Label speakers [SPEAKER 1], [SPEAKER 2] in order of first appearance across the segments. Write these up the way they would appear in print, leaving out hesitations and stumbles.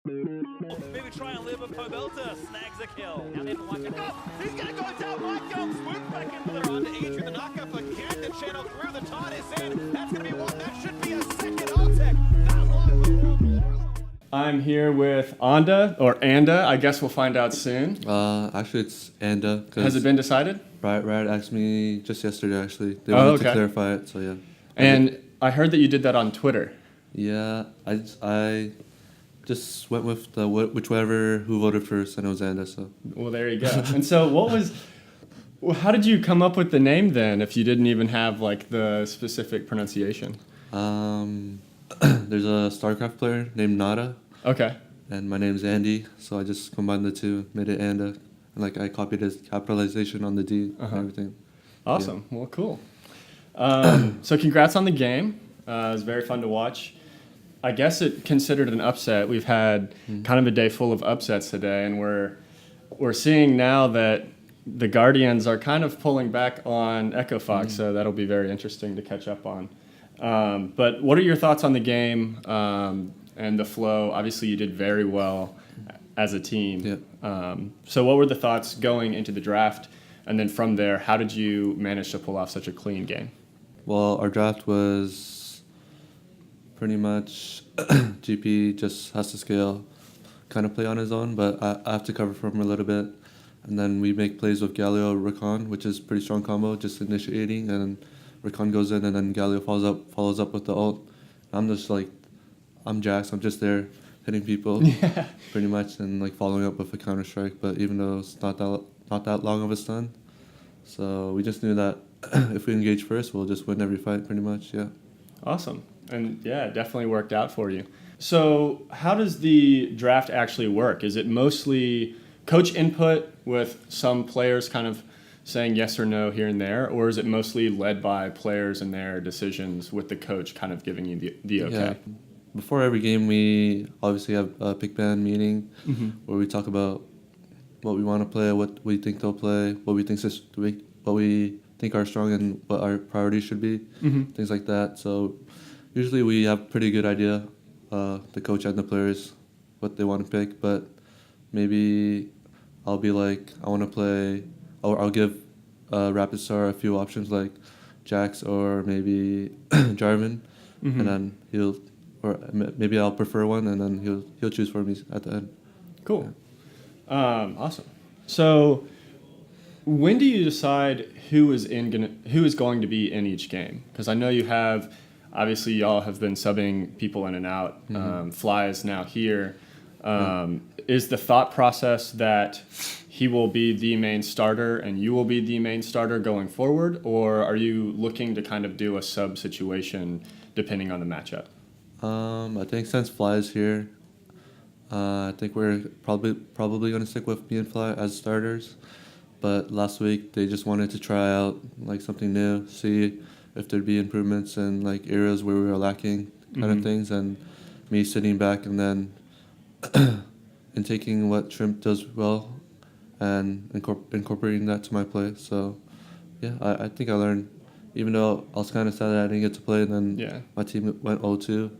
[SPEAKER 1] Maybe try and live with Pobelta, snags a kill. Now they've like he's gonna go down, Michael swoops back in with her on to Adrian, the knockup again, the channel through, the taunt is in. That's gonna be one, that should be a second Altec. That long before.
[SPEAKER 2] I'm here with AnDa, or AnDa, I guess we'll find out soon.
[SPEAKER 3] Actually it's AnDa.
[SPEAKER 2] Has it been decided?
[SPEAKER 3] Riot asked me just yesterday, actually. They wanted to clarify it, so yeah.
[SPEAKER 2] And I heard that you did that on Twitter.
[SPEAKER 3] Yeah, I just went with whichever who voted first, and it was AnDa, so.
[SPEAKER 2] Well, there you go. And so how did you come up with the name then, if you didn't even have like the specific pronunciation?
[SPEAKER 3] There's a StarCraft player named Nada.
[SPEAKER 2] Okay.
[SPEAKER 3] And my name's Andy, so I just combined the two, made it AnDa. And like I copied his capitalization on the D and everything.
[SPEAKER 2] Awesome. Yeah. Well, cool. So congrats on the game. It was very fun to watch. I guess it considered an upset. We've had kind of a day full of upsets today, and we're seeing now that the Guardians are kind of pulling back on Echo Fox, so that'll be very interesting to catch up on. But what are your thoughts on the game and the flow? Obviously, you did very well as a team.
[SPEAKER 3] Yeah.
[SPEAKER 2] So what were the thoughts going into the draft? And then from there, how did you manage to pull off such a clean game?
[SPEAKER 3] Well, our draft was pretty much GP just has to scale, kind of play on his own, but I have to cover for him a little bit. And then we make plays with Galio Rakan, which is pretty strong combo, just initiating, and Rakan goes in, and then Galio follows up with the ult. I'm just like, I'm Jax, I'm just there hitting people, pretty much, and like following up with a counter strike. But even though it's not that long of a stun, so we just knew that if we engage first, we'll just win every fight, pretty much. Yeah.
[SPEAKER 2] Awesome. And yeah, it definitely worked out for you. So how does the draft actually work? Is it mostly coach input with some players kind of saying yes or no here and there, or is it mostly led by players and their decisions with the coach kind of giving you the okay?
[SPEAKER 3] Yeah. Before every game, we obviously have a pick band meeting where we talk about what we want to play, what we think they'll play, what we think are strong, and what our priorities should be, things like that. So usually we have a pretty good idea, the coach and the players, what they want to pick. But maybe I'll be like, I want to play, or I'll give Rapid Star a few options like Jax or maybe Jarvan, and then maybe I'll prefer one, and then he'll choose for me at the end.
[SPEAKER 2] Cool. Yeah. Awesome. So when do you decide who is going to be in each game? Because I know you have, obviously y'all have been subbing people in and out. Fly is now here. Is the thought process that he will be the main starter and you will be the main starter going forward, or are you looking to kind of do a sub situation depending on the matchup?
[SPEAKER 3] I think since Fly is here, I think we're probably going to stick with me and Fly as starters. But last week they just wanted to try out like something new, see if there'd be improvements in like areas where we were lacking, kind of things. And me sitting back and then and taking what Shrimp does well and incorporating that to my play. So yeah, I think I learned. Even though I was kind of sad that I didn't get to play, and then my team went 0-2.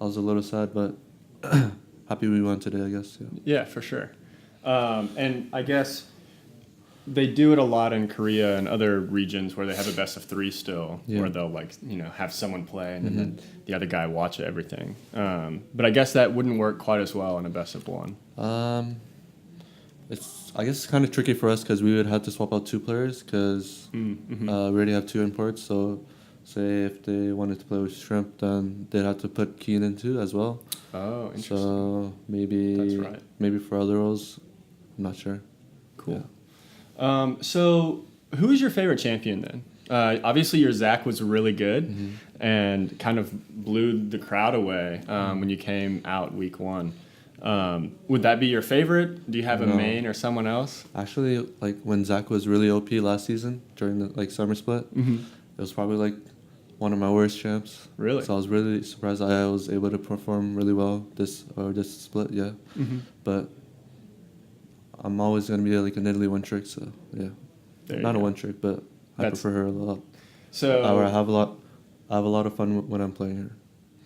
[SPEAKER 3] I was a little sad, but happy we won today, I guess.
[SPEAKER 2] Yeah, for sure. And I guess they do it a lot in Korea and other regions where they have a best of 3 still, where they'll have someone play and then the other guy watch everything. But I guess that wouldn't work quite as well in a best of 1.
[SPEAKER 3] I guess it's kind of tricky for us because we would have to swap out 2 players because we already have 2 imports. So say if they wanted to play with Shrimp, then they'd have to put Keen in too as well.
[SPEAKER 2] Oh, interesting.
[SPEAKER 3] So maybe for other roles, I'm not sure.
[SPEAKER 2] Cool. Yeah. So who is your favorite champion then? Obviously your Zac was really good and kind of blew the crowd away when you came out week 1. Would that be your favorite? Do you have a main or someone else?
[SPEAKER 3] Actually, like when Zac was really OP last season during the summer split, it was probably like one of my worst champs.
[SPEAKER 2] Really?
[SPEAKER 3] So I was really surprised I was able to perform really well this split. Yeah. But I'm always gonna be like an Italy one trick. So yeah, not a one trick, but I prefer her a lot.
[SPEAKER 2] So
[SPEAKER 3] I have a lot of fun when I'm playing her.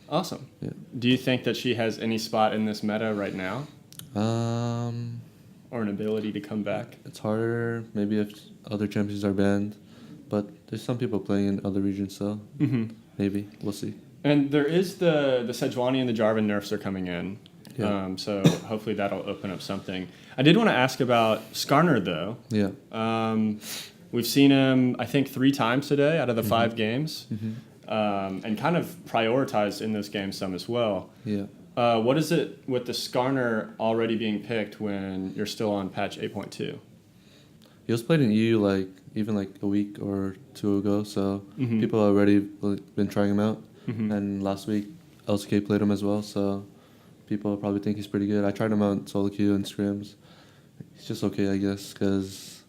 [SPEAKER 2] Awesome.
[SPEAKER 3] Yeah.
[SPEAKER 2] Do you think that she has any spot in this meta right now, or an ability to come back?
[SPEAKER 3] It's harder maybe if other champions are banned, but there's some people playing in other regions, so maybe we'll see.
[SPEAKER 2] And there is the Sejuani and the Jarvan nerfs are coming in.
[SPEAKER 3] Yeah.
[SPEAKER 2] So hopefully that'll open up something. I did want to ask about Skarner, though.
[SPEAKER 3] Yeah.
[SPEAKER 2] We've seen him, I think, 3 times today out of the 5 games, and kind of prioritized in those games some as well.
[SPEAKER 3] Yeah.
[SPEAKER 2] What is it with the Skarner already being picked when you're still on patch 8.2?
[SPEAKER 3] He was played in EU even a week or 2 ago, so people already been trying him out. And last week, LCK played him as well, so people probably think he's pretty good. I tried him out in solo queue and scrims. He's just okay, I guess, because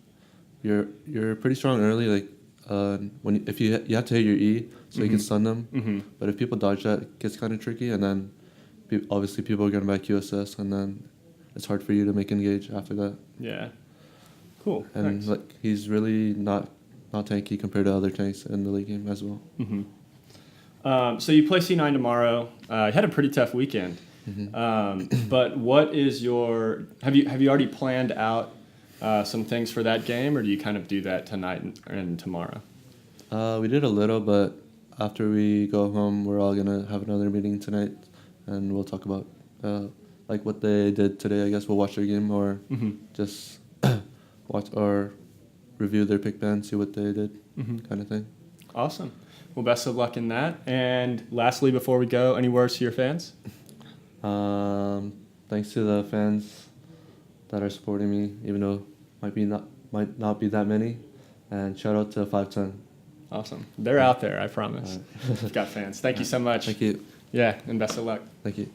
[SPEAKER 3] you're pretty strong early. If you have to hit your E, so you can stun them. But if people dodge that, it gets kind of tricky, and then obviously people are going to buy QSS, and then it's hard for you to make engage after that.
[SPEAKER 2] Yeah. Cool.
[SPEAKER 3] And
[SPEAKER 2] Thanks.
[SPEAKER 3] he's really not tanky compared to other tanks in the late game as well.
[SPEAKER 2] So you play C9 tomorrow. You had a pretty tough weekend. But what is your have you already planned out some things for that game, or do you kind of do that tonight and tomorrow?
[SPEAKER 3] We did a little, but after we go home, we're all gonna have another meeting tonight, and we'll talk about what they did today. I guess we'll watch their game or just watch or review their pick band, see what they did, kind of thing.
[SPEAKER 2] Awesome. Well, best of luck in that. And lastly, before we go, any words to your fans?
[SPEAKER 3] Thanks to the fans that are supporting me, even though might not be that many. And shout out to 510.
[SPEAKER 2] Awesome. They're out there, I promise. We've got fans. Thank you so much.
[SPEAKER 3] Thank you.
[SPEAKER 2] Yeah, and best of luck.
[SPEAKER 3] Thank you.